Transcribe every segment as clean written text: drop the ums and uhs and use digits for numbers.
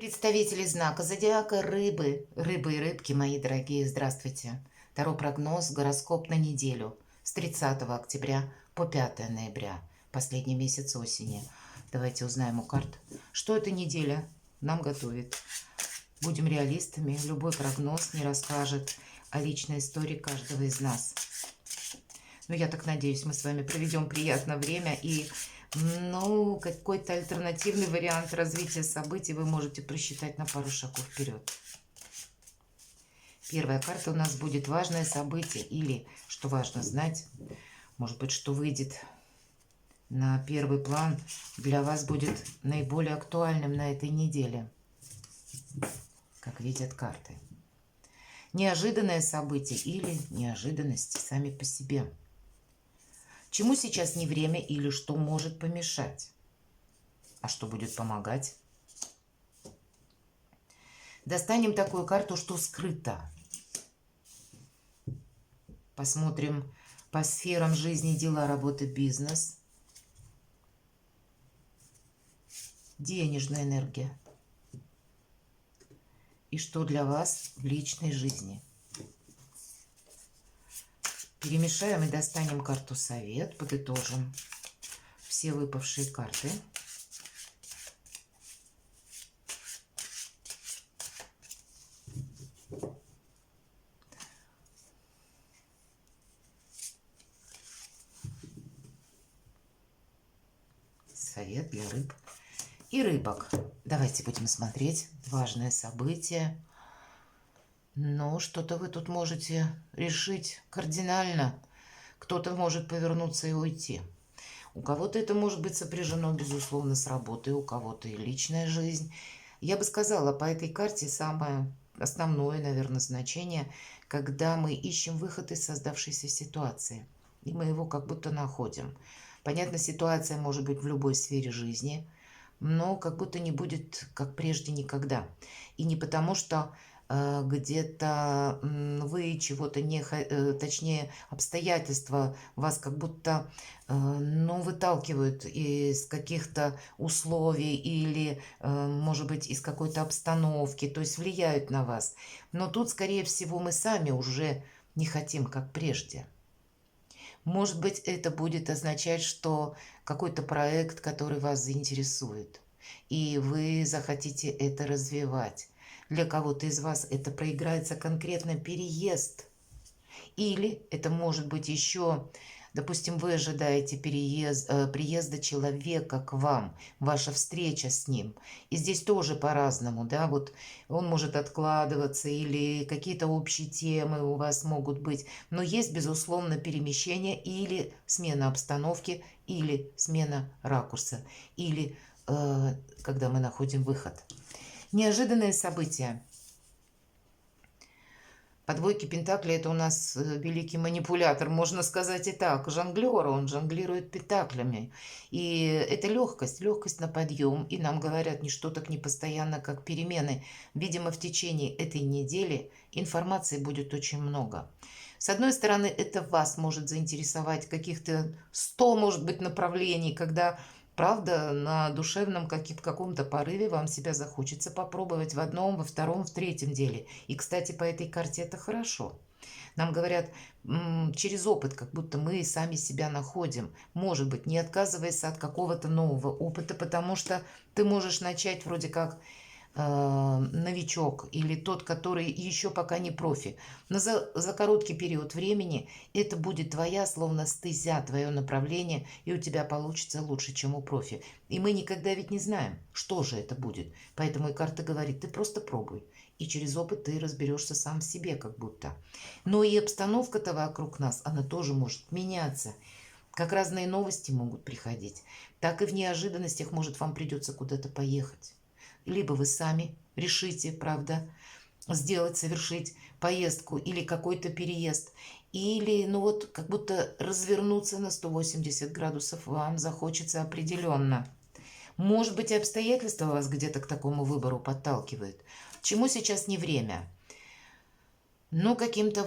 Представители знака зодиака Рыбы. Рыбы и рыбки, мои дорогие, здравствуйте. Таро прогноз, гороскоп на неделю с 30 октября по 5 ноября, последний месяц осени. Давайте узнаем у карт, что эта неделя нам готовит. Будем реалистами, любой прогноз не расскажет о личной истории каждого из нас. Но я так надеюсь, мы с вами проведем приятное время и какой-то альтернативный вариант развития событий вы можете просчитать на пару шагов вперед. Первая карта у нас будет важное событие или, что важно знать, может быть, что выйдет на первый план, для вас будет наиболее актуальным на этой неделе, как видят карты. Неожиданное событие или неожиданности сами по себе. Чему сейчас не время или что может помешать? А что будет помогать? Достанем такую карту, что скрыто. Посмотрим по сферам жизни, дела, работы, бизнес. Денежная энергия. И что для вас в личной жизни? Перемешаем и достанем карту совет, подытожим все выпавшие карты. Совет для рыб и рыбок. Давайте будем смотреть важное событие. Но что-то вы тут можете решить кардинально. Кто-то может повернуться и уйти. У кого-то это может быть сопряжено, безусловно, с работой, у кого-то и личная жизнь. Я бы сказала, по этой карте самое основное, наверное, значение, когда мы ищем выход из создавшейся ситуации. И мы его как будто находим. Понятно, ситуация может быть в любой сфере жизни, но как будто не будет, как прежде, никогда. И не потому, что где-то вы чего-то точнее, обстоятельства вас как будто выталкивают из каких-то условий или, может быть, из какой-то обстановки, то есть влияют на вас. Но тут, скорее всего, мы сами уже не хотим, как прежде. Может быть, это будет означать, что какой-то проект, который вас заинтересует, и вы захотите это развивать. Для кого-то из вас это проиграется конкретно переезд. Или это может быть еще, допустим, вы ожидаете приезда человека к вам, ваша встреча с ним. И здесь тоже по-разному, да, вот он может откладываться или какие-то общие темы у вас могут быть. Но есть, безусловно, перемещение или смена обстановки, или смена ракурса, или когда мы находим выход. Неожиданные события. По двойке пентаклей это у нас великий манипулятор, можно сказать и так, жонглер, он жонглирует пентаклями. И это легкость, легкость на подъем. И нам говорят, ничто так не постоянно, как перемены. Видимо, в течение этой недели информации будет очень много. С одной стороны, это вас может заинтересовать каких-то 100, может быть, направлений, когда, правда, на душевном каком-то порыве вам себя захочется попробовать в одном, во втором, в третьем деле. И, кстати, по этой карте это хорошо. Нам говорят, через опыт, как будто мы сами себя находим. Может быть, не отказываясь от какого-то нового опыта, потому что ты можешь начать вроде как новичок или тот, который еще пока не профи. Но за короткий период времени это будет твоя, словно стезя, твое направление, и у тебя получится лучше, чем у профи. И мы никогда ведь не знаем, что же это будет. Поэтому и карта говорит, ты просто пробуй. И через опыт ты разберешься сам в себе как будто. Но и обстановка-то вокруг нас, она тоже может меняться. Как разные новости могут приходить, так и в неожиданностях, может, вам придется куда-то поехать. Либо вы сами решите, правда, совершить поездку или какой-то переезд. Или, как будто развернуться на 180 градусов вам захочется определенно. Может быть, и обстоятельства вас где-то к такому выбору подталкивают. Чему сейчас не время? Но каким-то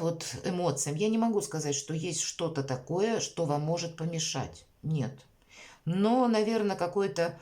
эмоциям. Я не могу сказать, что есть что-то такое, что вам может помешать. Нет. Но, наверное, какое-то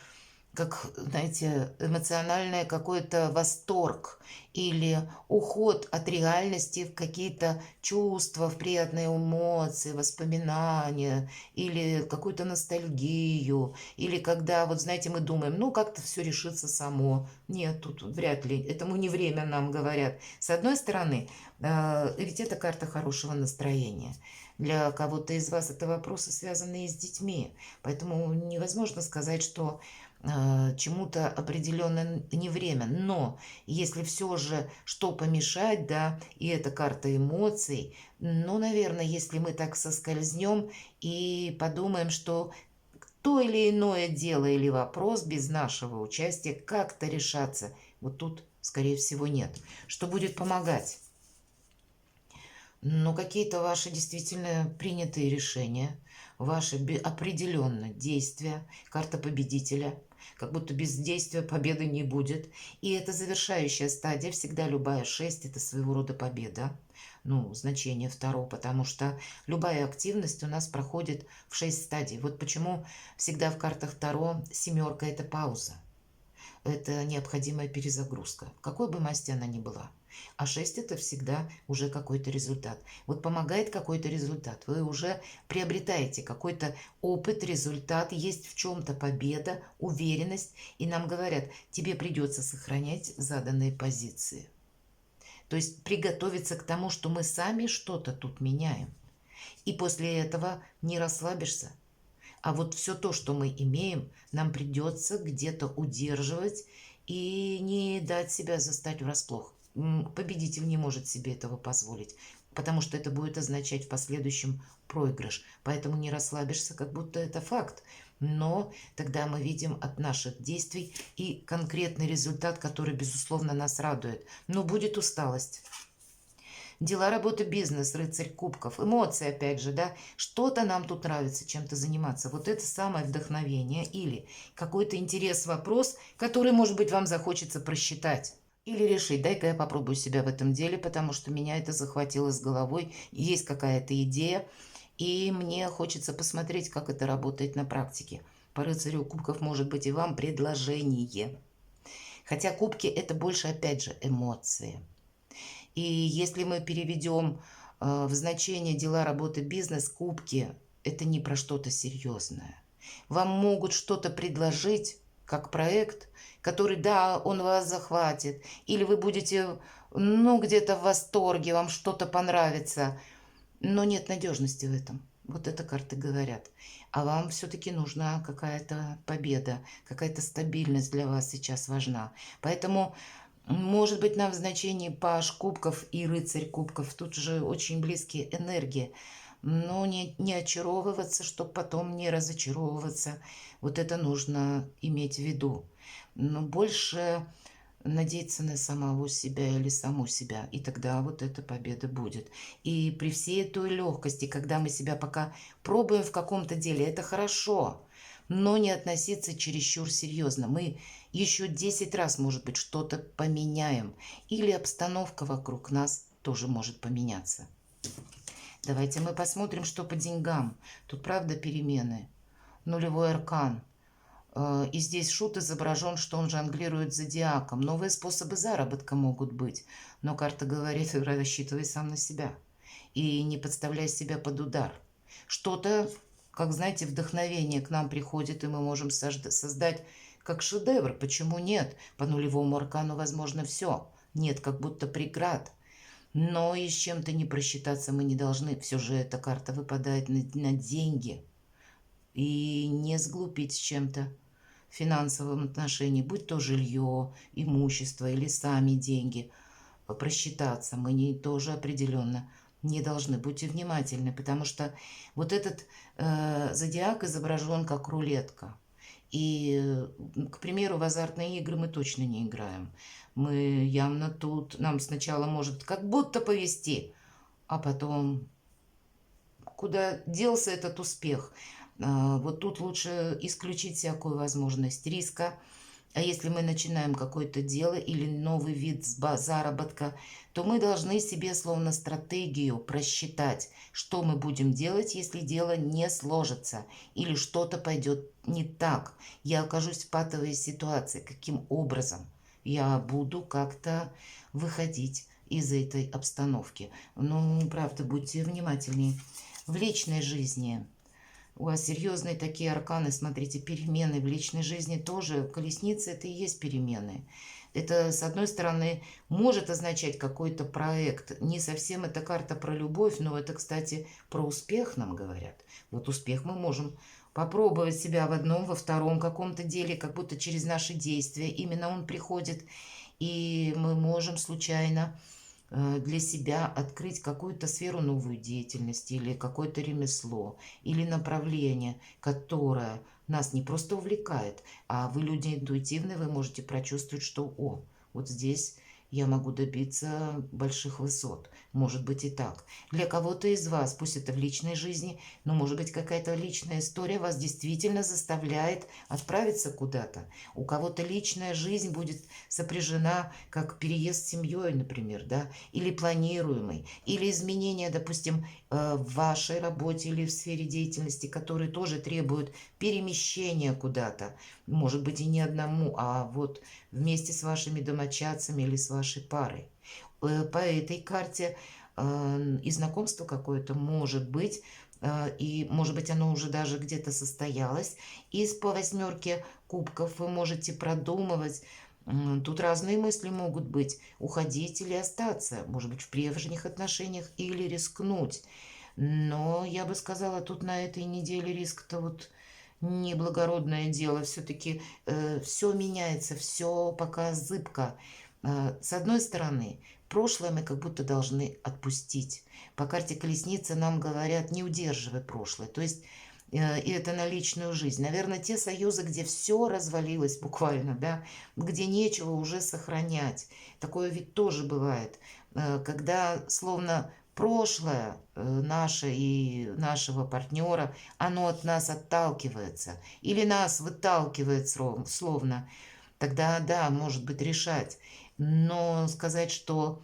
как, знаете, эмоциональный какой-то восторг или уход от реальности в какие-то чувства, в приятные эмоции, воспоминания или какую-то ностальгию, или когда, вот знаете, мы думаем, ну как-то все решится само. Нет, тут вряд ли, этому не время нам говорят. С одной стороны, ведь это карта хорошего настроения. Для кого-то из вас это вопросы, связанные с детьми. Поэтому невозможно сказать, что чему-то определенно не время. Но если все же что помешать, да, и это карта эмоций, ну, наверное, если мы так соскользнем и подумаем, что то или иное дело или вопрос без нашего участия как-то решаться, вот тут, скорее всего, нет. Что будет помогать? Но какие-то ваши действительно принятые решения, ваши определенно действия, карта победителя, как будто без действия победы не будет. И это завершающая стадия, всегда любая 6 это своего рода победа. Ну, значение второго, потому что любая активность у нас проходит в 6 стадий. Вот почему всегда в картах Таро семерка это пауза. Это необходимая перезагрузка, какой бы масти она ни была. А 6 это всегда уже какой-то результат. Вот помогает какой-то результат. Вы уже приобретаете какой-то опыт, результат, есть в чем-то победа, уверенность. И нам говорят, тебе придется сохранять заданные позиции. То есть приготовиться к тому, что мы сами что-то тут меняем. И после этого не расслабишься. А вот все то, что мы имеем, нам придется где-то удерживать и не дать себя застать врасплох. Победитель не может себе этого позволить, потому что это будет означать в последующем проигрыш. Поэтому не расслабишься, как будто это факт. Но тогда мы видим от наших действий и конкретный результат, который, безусловно, нас радует. Но будет усталость. Дела, работа, бизнес, рыцарь кубков, эмоции, опять же, да, что-то нам тут нравится, чем-то заниматься. Вот это самое вдохновение или какой-то интерес, вопрос, который, может быть, вам захочется просчитать. Или решить, дай-ка я попробую себя в этом деле, потому что меня это захватило с головой, есть какая-то идея, и мне хочется посмотреть, как это работает на практике. По рыцарю кубков может быть и вам предложение. Хотя кубки это больше, опять же, эмоции. И если мы переведем в значение дела, работы, бизнес, кубки, это не про что-то серьезное. Вам могут что-то предложить, как проект, который, да, он вас захватит, или вы будете, ну, где-то в восторге, вам что-то понравится, но нет надежности в этом. Вот это карты говорят. А вам все-таки нужна какая-то победа, какая-то стабильность для вас сейчас важна. Поэтому может быть, нам в значении паж кубков и рыцарь кубков тут же очень близкие энергии. Но не очаровываться, чтобы потом не разочаровываться. Вот это нужно иметь в виду. Но больше надеяться на самого себя или саму себя. И тогда вот эта победа будет. И при всей той легкости, когда мы себя пока пробуем в каком-то деле, это хорошо. Но не относиться чересчур серьезно. Мы еще 10 раз, может быть, что-то поменяем. Или обстановка вокруг нас тоже может поменяться. Давайте мы посмотрим, что по деньгам. Тут правда перемены. Нулевой аркан. И здесь шут изображен, что он жонглирует зодиаком. Новые способы заработка могут быть. Но карта говорит, рассчитывай сам на себя. И не подставляй себя под удар. Что-то, как знаете, вдохновение к нам приходит, и мы можем создать как шедевр. Почему нет? По нулевому аркану возможно все. Нет, как будто преград. Но и с чем-то не просчитаться мы не должны. Все же эта карта выпадает на деньги. И не сглупить с чем-то в финансовом отношении, будь то жилье, имущество или сами деньги. Просчитаться мы не тоже определенно не должны. Будьте внимательны, потому что вот этот зодиак изображен как рулетка. И, к примеру, в азартные игры мы точно не играем. Мы явно тут, нам сначала может как будто повезти, а потом куда делся этот успех. Вот тут лучше исключить всякую возможность риска А если мы начинаем какое-то дело или новый вид заработка, то мы должны себе словно стратегию просчитать, что мы будем делать, если дело не сложится или что-то пойдет не так. Я окажусь в патовой ситуации. Каким образом я буду как-то выходить из этой обстановки? Ну, правда, будьте внимательнее. В личной жизни у вас серьезные такие арканы, смотрите, перемены в личной жизни тоже. Колесница — это и есть перемены. Это, с одной стороны, может означать какой-то проект. Не совсем это карта про любовь, но это, кстати, про успех нам говорят. Вот успех мы можем попробовать себя в одном, во втором каком-то деле, как будто через наши действия. Именно он приходит, и мы можем случайно для себя открыть какую-то сферу новой деятельности или какое-то ремесло или направление, которое нас не просто увлекает, а вы люди интуитивные, вы можете прочувствовать, что вот здесь я могу добиться больших высот. Может быть и так. Для кого-то из вас, пусть это в личной жизни, но может быть какая-то личная история вас действительно заставляет отправиться куда-то. У кого-то личная жизнь будет сопряжена как переезд с семьей, например, да, или планируемый, или изменения, допустим, в вашей работе или в сфере деятельности, которые тоже требуют перемещения куда-то. Может быть и не одному, а вот вместе с вашими домочадцами или с вашей парой. По этой карте и знакомство какое-то может быть, и, может быть, оно уже даже где-то состоялось. И по восьмерке кубков вы можете продумывать. Тут разные мысли могут быть. Уходить или остаться. Может быть, в прежних отношениях или рискнуть. Но я бы сказала, тут на этой неделе риск-то вот неблагородное дело. Все-таки все меняется, все пока зыбко. С одной стороны, прошлое мы как будто должны отпустить. По карте колесницы нам говорят, не удерживай прошлое. То есть и это на личную жизнь. Наверное, те союзы, где все развалилось буквально, да, где нечего уже сохранять. Такое ведь тоже бывает, когда словно прошлое наше и нашего партнера, оно от нас отталкивается или нас выталкивает словно. Тогда, да, может быть, решать. Но сказать, что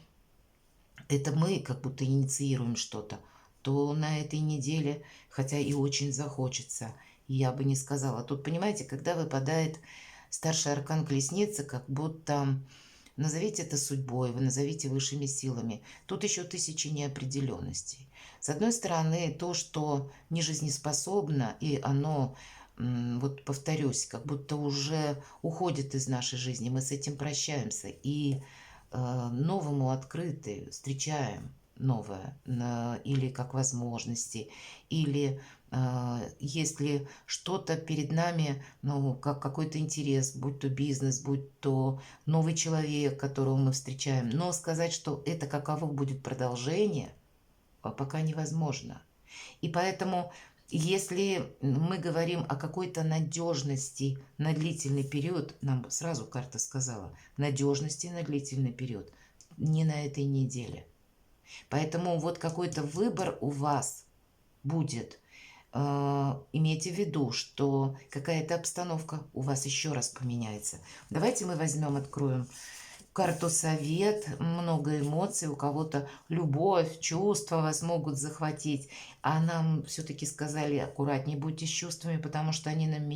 это мы как будто инициируем что-то, то на этой неделе, хотя и очень захочется, я бы не сказала. Тут, понимаете, когда выпадает старший аркан колесницы, как будто назовите это судьбой, вы назовите высшими силами. Тут еще тысячи неопределенностей. С одной стороны, то, что не жизнеспособно, и оно, вот повторюсь, как будто уже уходит из нашей жизни, мы с этим прощаемся и новому открыты, встречаем новое, или как возможности, или если что-то перед нами, ну, как какой-то интерес, будь то бизнес, будь то новый человек, которого мы встречаем. Но сказать, что это каково будет продолжение, пока невозможно. И поэтому, если мы говорим о какой-то надежности на длительный период, нам сразу карта сказала, надежности на длительный период, не на этой неделе. Поэтому вот какой-то выбор у вас будет. Имейте в виду, что какая-то обстановка у вас еще раз поменяется. Давайте мы возьмем, откроем карту совет, много эмоций, у кого-то любовь, чувства вас могут захватить. А нам все-таки сказали, аккуратнее будьте с чувствами, потому что они нам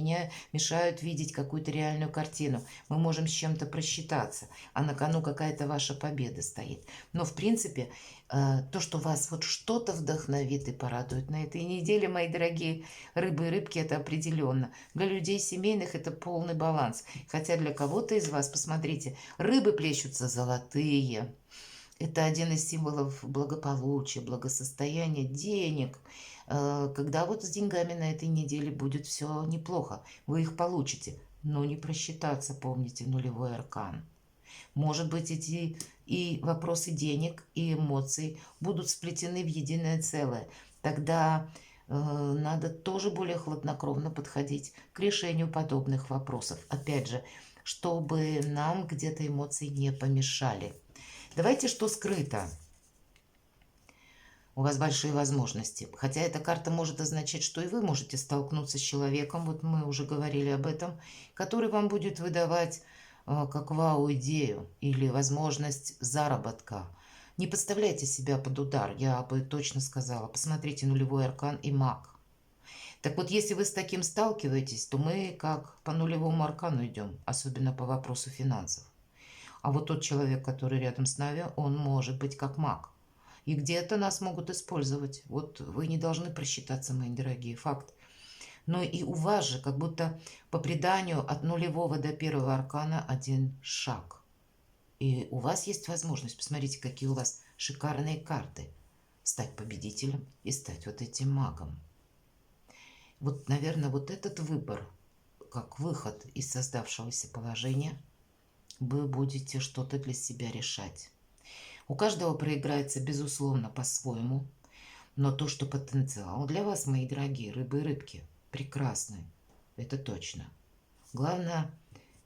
мешают видеть какую-то реальную картину. Мы можем с чем-то просчитаться, а на кону какая-то ваша победа стоит. Но в принципе, то, что вас вот что-то вдохновит и порадует на этой неделе, мои дорогие рыбы и рыбки, это определенно. Для людей семейных это полный баланс. Хотя для кого-то из вас, посмотрите, рыбы плещутся золотые. Это один из символов благополучия, благосостояния, денег. Когда вот с деньгами на этой неделе будет все неплохо, вы их получите. Но не просчитаться, помните, нулевой аркан. Может быть, эти и вопросы денег, и эмоций будут сплетены в единое целое. Тогда надо тоже более хладнокровно подходить к решению подобных вопросов. Опять же, чтобы нам где-то эмоции не помешали. Давайте, что скрыто. У вас большие возможности. Хотя эта карта может означать, что и вы можете столкнуться с человеком, вот мы уже говорили об этом, который вам будет выдавать как вау-идею или возможность заработка. Не подставляйте себя под удар, я бы точно сказала. Посмотрите нулевой аркан и маг. Так вот, если вы с таким сталкиваетесь, то мы как по нулевому аркану идем, особенно по вопросу финансов. А вот тот человек, который рядом с нами, он может быть как маг. И где-то нас могут использовать. Вот вы не должны просчитаться, мои дорогие, факт. Но и у вас же, как будто по преданию от нулевого до первого аркана один шаг. И у вас есть возможность, посмотрите, какие у вас шикарные карты, стать победителем и стать вот этим магом. Вот, наверное, вот этот выбор, как выход из создавшегося положения, вы будете что-то для себя решать. У каждого проиграется, безусловно, по-своему, но то, что потенциал для вас, мои дорогие рыбы и рыбки, прекрасный, это точно. Главное,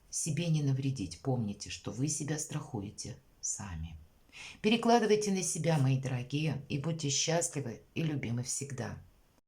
себе не навредить. Помните, что вы себя страхуете сами. Перекладывайте на себя, мои дорогие, и будьте счастливы и любимы всегда.